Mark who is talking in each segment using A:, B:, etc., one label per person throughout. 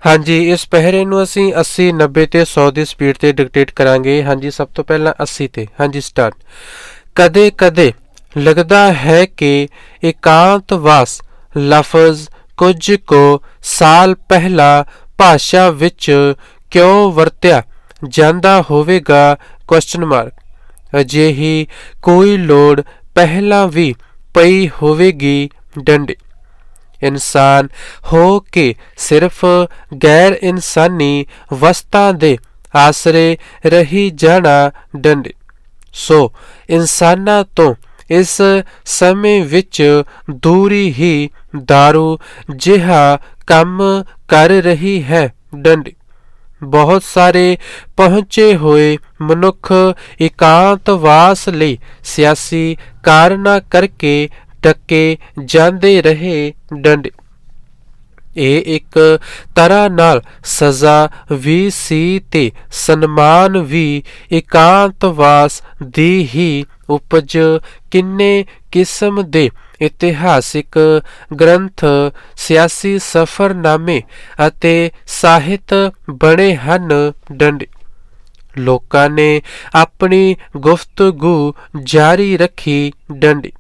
A: हाँ जी, इस ਪਹਿਰੇ ਨੂੰ ਅਸੀਂ 80 90 ਤੇ 100 ਦੀ ਸਪੀਡ ਤੇ ਡਿਕਟੇਟ ਕਰਾਂਗੇ। ਹਾਂਜੀ, ਸਭ ਤੋਂ ਪਹਿਲਾਂ 80 ਤੇ। ਹਾਂਜੀ, ਸਟਾਰਟ। ਕਦੇ ਕਦੇ ਲੱਗਦਾ ਹੈ ਕਿ ਇਕਾਂਤਵਾਸ ਲਫ਼ਜ਼ ਕੁਝ ਕੁ ਸਾਲ ਪਹਿਲਾਂ ਭਾਸ਼ਾ ਵਿੱਚ ਕਿਉਂ ਵਰਤਿਆ ਜਾਂਦਾ ਹੋਵੇਗਾ? Question mark. ਅਜਿਹੀ ਕੋਈ ਲੋੜ ਪਹਿਲਾਂ ਵੀ ਪਈ ਹੋਵੇਗੀ? ਡੰਡੇ। ਇਨਸਾਨ ਹੋ ਕੇ ਸਿਰਫ ਗੈਰ ਇਨਸਾਨੀ ਵਸਤਾਂ ਦੇ ਆਸਰੇ ਰਹੀ ਜਾਣਾ? ਡੰਡੇ। ਸੋ ਇਨਸਾਨਾਂ ਤੋਂ ਇਸ ਸਮੇਂ ਵਿੱਚ ਦੂਰੀ ਹੀ ਦਾਰੂ ਜਿਹਾ ਕੰਮ ਕਰ ਰਹੀ ਹੈ? ਡੰਡੇ। ਬਹੁਤ ਸਾਰੇ ਪਹੁੰਚੇ ਹੋਏ ਮਨੁੱਖ ਇਕਾਂਤਵਾਸ ਲਈ ਸਿਆਸੀ ਕਾਰਨਾਂ ਕਰਕੇ ਡੱਕੇ ਜਾਂਦੇ ਰਹੇ? ਡੰਡੇ। ਇਹ ਇੱਕ ਤਰ੍ਹਾਂ ਨਾਲ ਸਜ਼ਾ ਵੀ ਸੀ ਤੇ ਸਨਮਾਨ ਵੀ। ਇਕਾਂਤਵਾਸ ਦੀ ਹੀ ਉਪਜ ਕਿੰਨੇ ਕਿਸਮ ਦੇ ਇਤਿਹਾਸਿਕ ਗ੍ਰੰਥ, ਸਿਆਸੀ ਸਫ਼ਰਨਾਮੇ ਅਤੇ ਸਾਹਿਤ ਬਣੇ ਹਨ? ਡੰਡੇ। ਲੋਕਾਂ ਨੇ ਆਪਣੀ ਗੁਫ਼ਤਗੂ ਜਾਰੀ ਰੱਖੀ? ਡੰਡੇ।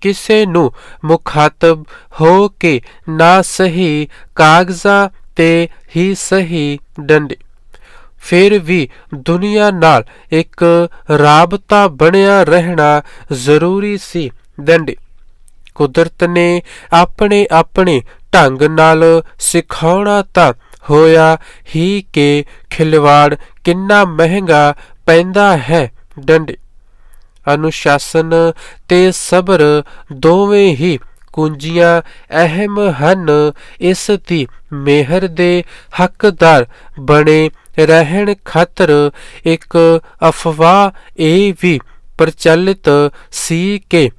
A: ਕਿਸੇ ਨੂੰ ਮੁਖਾਤਬ ਹੋ ਕੇ ਨਾ ਸਹੀ ਕਾਗਜ਼ਾਂ ਤੇ ਹੀ ਸਹੀ? ਡੰਡੇ। ਫਿਰ ਵੀ ਦੁਨੀਆ ਨਾਲ ਇੱਕ ਰਾਬਤਾ ਬਣਿਆ ਰਹਿਣਾ ਜ਼ਰੂਰੀ ਸੀ? ਡੰਡੇ। ਕੁਦਰਤ ਨੇ ਆਪਣੇ ਆਪਣੇ ਢੰਗ ਨਾਲ ਸਿਖਾਉਣਾ ਤਾਂ ਹੋਇਆ ਹੀ ਕਿ ਖਿਲਵਾੜ ਕਿੰਨਾ ਮਹਿੰਗਾ ਪੈਂਦਾ ਹੈ? ਡੰਡੇ। ਅਨੁਸ਼ਾਸਨ ਤੇ ਸਬਰ ਦੋਵੇਂ ਹੀ ਕੁੰਜੀਆਂ ਅਹਿਮ ਹਨ। ਇਸ ਦੀ ਮਿਹਰ ਦੇ ਹੱਕਦਾਰ ਬਣੇ ਰਹਿਣ ਖਾਤਰ ਇੱਕ ਅਫਵਾਹ ਇਹ ਵੀ ਪ੍ਰਚਲਿਤ ਸੀ ਕਿ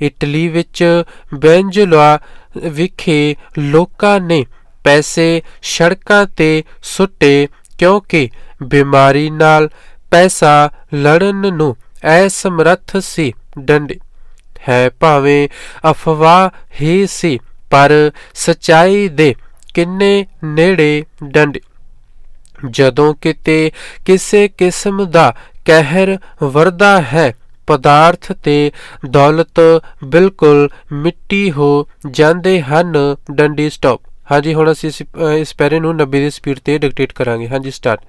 A: ਇਟਲੀ ਵਿੱਚ ਵੈਨਜ਼ੁਏਲਾ ਵਿਖੇ ਲੋਕਾਂ ਨੇ ਪੈਸੇ ਸੜਕਾਂ ਤੇ ਸੁੱਟੇ ਕਿਉਂਕਿ ਬਿਮਾਰੀ ਨਾਲ ਪੈਸਾ ਲੜਨ ਨੂੰ ਅਸਮਰੱਥ ਸੀ? ਡੰਡੇ। ਹੈ ਭਾਵੇਂ ਅਫਵਾਹ ਹੀ ਸੀ ਪਰ ਸੱਚਾਈ ਦੇ ਕਿੰਨੇ ਨੇੜੇ? ਡੰਡੇ। ਜਦੋਂ ਕਿਤੇ ਕਿਸੇ ਕਿਸਮ ਦਾ ਕਹਿਰ ਵਰਦਾ ਹੈ, ਪਦਾਰਥ ਤੇ ਦੌਲਤ ਬਿਲਕੁਲ ਮਿੱਟੀ ਹੋ ਜਾਂਦੇ ਹਨ? ਡੰਡੀ। ਸਟਾਪ। ਹਾਂਜੀ, ਹੁਣ ਅਸੀਂ ਇਸ ਪੈਰੇ ਨੂੰ 90 ਦੀ ਸਪੀਡ ਤੇ ਡਿਕਟੇਟ ਕਰਾਂਗੇ। ਹਾਂਜੀ, ਸਟਾਰਟ।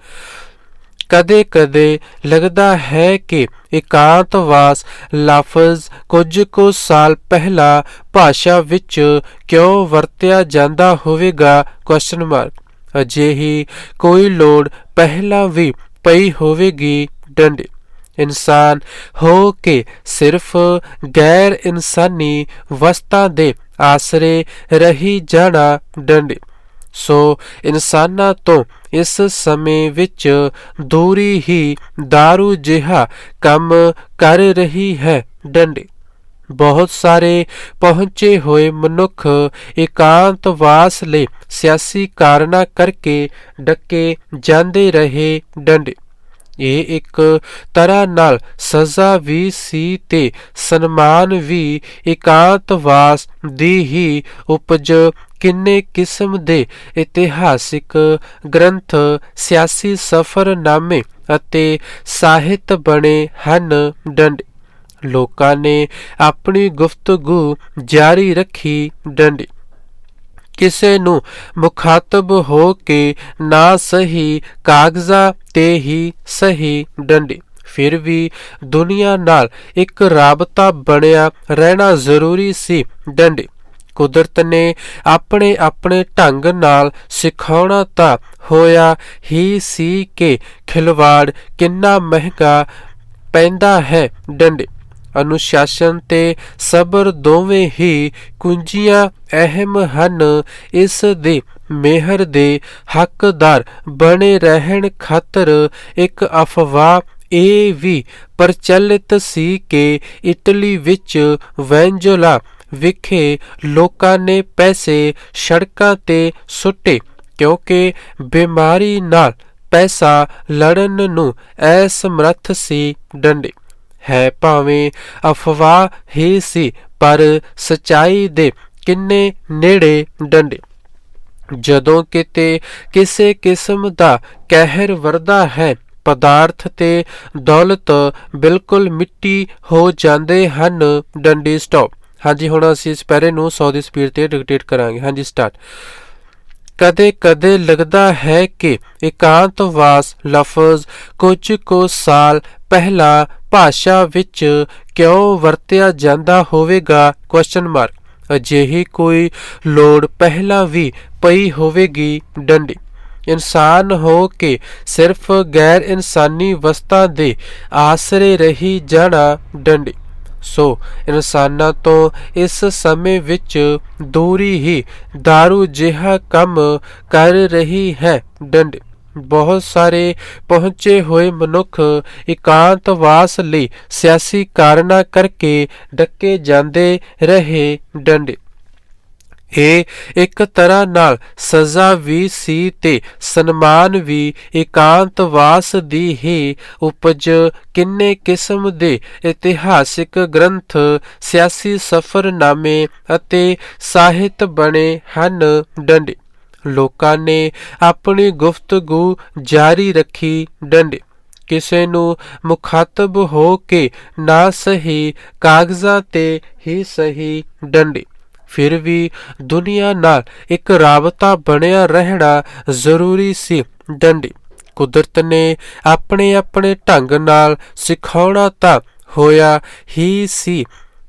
A: ਕਦੇ ਕਦੇ ਲੱਗਦਾ ਹੈ ਕਿ ਇਕਾਂਤਵਾਸ ਲਫ਼ਜ਼ ਕੁਝ ਕੁ ਸਾਲ ਪਹਿਲਾਂ ਭਾਸ਼ਾ ਵਿੱਚ ਕਿਉਂ ਵਰਤਿਆ ਜਾਂਦਾ ਹੋਵੇਗਾ? Question mark. ਅਜਿਹੀ ਕੋਈ ਲੋੜ ਪਹਿਲਾਂ ਵੀ ਪਈ ਹੋਵੇਗੀ? ਡੰਡੇ। ਇਨਸਾਨ ਹੋ ਕੇ ਸਿਰਫ ਗੈਰ ਇਨਸਾਨੀ ਵਸਤਾਂ ਦੇ ਆਸਰੇ ਰਹੀ ਜਾਣਾ? ਡੰਡੇ। ਸੋ ਇਨਸਾਨਾਂ ਤੋਂ ਇਸ ਸਮੇਂ ਵਿੱਚ ਦੂਰੀ ਹੀ ਦਾਰੂ ਜਿਹਾ ਕੰਮ ਕਰ ਰਹੀ ਹੈ? ਡੰਡੇ। ਬਹੁਤ ਸਾਰੇ ਪਹੁੰਚੇ ਹੋਏ ਮਨੁੱਖ ਇਕਾਂਤਵਾਸ ਲਈ ਸਿਆਸੀ ਕਾਰਨਾਂ ਕਰਕੇ ਡੱਕੇ ਜਾਂਦੇ ਰਹੇ? ਡੰਡੇ। ਇਹ ਇੱਕ ਤਰ੍ਹਾਂ ਨਾਲ ਸਜ਼ਾ ਵੀ ਸੀ ਤੇ ਸਨਮਾਨ ਵੀ। ਇਕਾਂਤਵਾਸ ਦੀ ਹੀ ਉਪਜ ਕਿੰਨੇ ਕਿਸਮ ਦੇ ਇਤਿਹਾਸਿਕ ਗ੍ਰੰਥ, ਸਿਆਸੀ ਸਫ਼ਰਨਾਮੇ ਅਤੇ ਸਾਹਿਤ ਬਣੇ ਹਨ? ਡੰਡੇ। ਲੋਕਾਂ ਨੇ ਆਪਣੀ ਗੁਫ਼ਤਗੂ ਜਾਰੀ ਰੱਖੀ? ਡੰਡੇ। ਕਿਸੇ ਨੂੰ ਮੁਖਾਤਬ ਹੋ ਕੇ ਨਾ ਸਹੀ ਕਾਗਜ਼ਾਂ ਤੇ ਹੀ ਸਹੀ? ਡੰਡੇ। ਫਿਰ ਵੀ ਦੁਨੀਆ ਨਾਲ ਇੱਕ ਰਾਬਤਾ ਬਣਿਆ ਰਹਿਣਾ ਜ਼ਰੂਰੀ ਸੀ? ਡੰਡੇ। ਕੁਦਰਤ ਨੇ ਆਪਣੇ ਆਪਣੇ ਢੰਗ ਨਾਲ ਸਿਖਾਉਣਾ ਤਾਂ ਹੋਇਆ ਹੀ ਸੀ ਕਿ ਖਿਲਵਾੜ ਕਿੰਨਾ ਮਹਿੰਗਾ ਪੈਂਦਾ ਹੈ? ਡੰਡੇ। ਅਨੁਸ਼ਾਸਨ ਤੇ ਸਬਰ ਦੋਵੇਂ ਹੀ ਕੁੰਜੀਆਂ ਅਹਿਮ ਹਨ। ਇਸ ਦੀ ਮਿਹਰ ਦੇ ਹੱਕਦਾਰ ਬਣੇ ਰਹਿਣ ਖਾਤਰ ਇੱਕ ਅਫਵਾਹ ਇਹ ਵੀ ਪ੍ਰਚਲਿਤ ਸੀ ਕਿ ਇਟਲੀ ਵਿੱਚ ਵੈਨਜ਼ੁਏਲਾ ਵਿਖੇ ਲੋਕਾਂ ਨੇ ਪੈਸੇ ਸੜਕਾਂ ਤੇ ਸੁੱਟੇ ਕਿਉਂਕਿ ਬਿਮਾਰੀ ਨਾਲ ਪੈਸਾ ਲੜਨ ਨੂੰ ਅਸਮਰੱਥ ਸੀ? ਡੰਡੇ। ਹੈ ਭਾਵੇਂ ਅਫਵਾਹ ਹੀ ਸੀ ਪਰ ਸੱਚਾਈ ਦੇ ਕਿੰਨੇ ਨੇੜੇ? ਡੰਡੇ। ਜਦੋਂ ਕਿਤੇ ਕਿਸੇ ਕਿਸਮ ਦਾ ਕਹਿਰ ਵਰਦਾ ਹੈ, ਪਦਾਰਥ ਤੇ ਦੌਲਤ ਬਿਲਕੁਲ ਮਿੱਟੀ ਹੋ ਜਾਂਦੇ ਹਨ। ਡੰਡੀ ਸਟਾਪ। ਹਾਂਜੀ, ਹੁਣ ਅਸੀਂ ਇਸ ਪੈਰੇ ਨੂੰ 100 ਦੀ ਸਪੀਡ ਤੇ ਡਿਕਟੇਟ ਕਰਾਂਗੇ। ਹਾਂਜੀ, ਸਟਾਰਟ। ਕਦੇ ਕਦੇ ਲੱਗਦਾ ਹੈ ਕਿ ਇਕਾਂਤਵਾਸ ਲਫ਼ਜ਼ ਕੁਝ ਕੁ ਸਾਲ ਪਹਿਲਾਂ ਭਾਸ਼ਾ ਵਿੱਚ ਕਿਉਂ ਵਰਤਿਆ ਜਾਂਦਾ ਹੋਵੇਗਾ? Question mark. ਅਜਿਹੀ ਕੋਈ ਲੋੜ ਪਹਿਲਾਂ ਵੀ ਪਈ ਹੋਵੇਗੀ? ਡੰਡੀ। ਇਨਸਾਨ ਹੋ ਕੇ ਸਿਰਫ ਗੈਰ ਇਨਸਾਨੀ ਵਸਤਾਂ ਦੇ ਆਸਰੇ ਰਹੀ ਜਾਣਾ। ਡੰਡੀ। ਸੋ ਇਨਸਾਨਾਂ ਤੋਂ ਇਸ ਸਮੇਂ ਵਿੱਚ ਦੂਰੀ ਹੀ ਦਾਰੂ ਜਿਹਾ ਕੰਮ ਕਰ ਰਹੀ ਹੈ। ਡੰਡੀ। ਬਹੁਤ ਸਾਰੇ ਪਹੁੰਚੇ ਹੋਏ ਮਨੁੱਖ ਇਕਾਂਤਵਾਸ ਲਈ ਸਿਆਸੀ ਕਾਰਨਾਂ ਕਰਕੇ ਡੱਕੇ ਜਾਂਦੇ ਰਹੇ। ਡੰਡੀ। ਇਹ ਇੱਕ ਤਰ੍ਹਾਂ ਨਾਲ ਸਜ਼ਾ ਵੀ ਸੀ ਤੇ ਸਨਮਾਨ ਵੀ। ਇਕਾਂਤਵਾਸ ਦੀ ਹੀ ਉਪਜ ਕਿੰਨੇ ਕਿਸਮ ਦੇ ਇਤਿਹਾਸਿਕ ਗ੍ਰੰਥ, ਸਿਆਸੀ ਸਫ਼ਰਨਾਮੇ ਅਤੇ ਸਾਹਿਤ ਬਣੇ ਹਨ। ਡੰਡੀ। ਲੋਕਾਂ ਨੇ ਆਪਣੀ ਗੁਫ਼ਤਗੂ ਜਾਰੀ ਰੱਖੀ। ਡੰਡੀ। ਕਿਸੇ ਨੂੰ ਮੁਖਾਤਬ ਹੋ ਕੇ ਨਾ ਸਹੀ, ਕਾਗਜ਼ਾਂ ਤੇ ਹੀ ਸਹੀ। ਡੰਡੀ। ਫਿਰ ਵੀ ਦੁਨੀਆ ਨਾਲ ਇੱਕ ਰਾਬਤਾ ਬਣਿਆ ਰਹਿਣਾ ਜ਼ਰੂਰੀ ਸੀ। ਡੰਡੀ। ਕੁਦਰਤ ਨੇ ਆਪਣੇ ਆਪਣੇ ਢੰਗ ਨਾਲ ਸਿਖਾਉਣਾ ਤਾਂ ਹੋਇਆ ਹੀ ਸੀ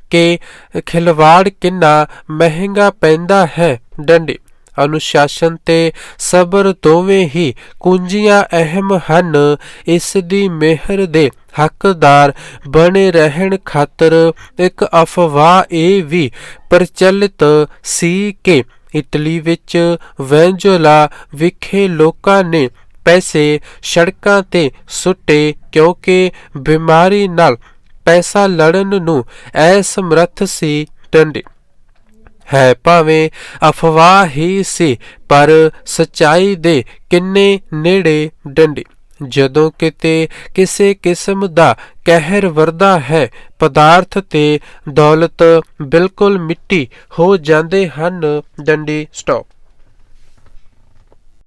A: ਕਿ ਖਿਲਵਾੜ ਕਿੰਨਾ ਮਹਿੰਗਾ ਪੈਂਦਾ ਹੈ। ਡੰਡੀ। ਅਨੁਸ਼ਾਸਨ ਤੇ ਸਬਰ ਦੋਵੇਂ ਹੀ ਕੁੰਜੀਆਂ ਅਹਿਮ ਹਨ। ਇਸ ਦੀ ਮਿਹਰ ਦੇ ਹੱਕਦਾਰ ਬਣੇ ਰਹਿਣ ਖਾਤਰ ਇੱਕ ਅਫਵਾਹ ਇਹ ਵੀ ਪ੍ਰਚਲਿਤ ਸੀ ਕਿ ਇਟਲੀ ਵਿੱਚ ਵੈਂਜੋਲਾ ਵਿਖੇ ਲੋਕਾਂ ਨੇ ਪੈਸੇ ਸੜਕਾਂ ਤੇ ਸੁੱਟੇ ਕਿਉਂਕਿ ਬਿਮਾਰੀ ਨਾਲ ਪੈਸਾ ਲੜਨ ਨੂੰ ਅਸਮਰੱਥ ਸੀ। ਡੰਡੀ। ਹੈ ਭਾਵੇਂ ਅਫਵਾਹ ਹੀ ਸੀ, ਪਰ ਸੱਚਾਈ ਦੇ ਕਿੰਨੇ ਨੇੜੇ। ਡੰਡੀ। ਜਦੋਂ ਕਿਤੇ ਕਿਸੇ ਕਿਸਮ ਦਾ ਕਹਿਰ ਵਰਦਾ ਹੈ, ਪਦਾਰਥ ਤੇ ਦੌਲਤ ਬਿਲਕੁਲ ਮਿੱਟੀ ਹੋ ਜਾਂਦੇ ਹਨ। ਡੰਡੀ ਸਟਾਪ।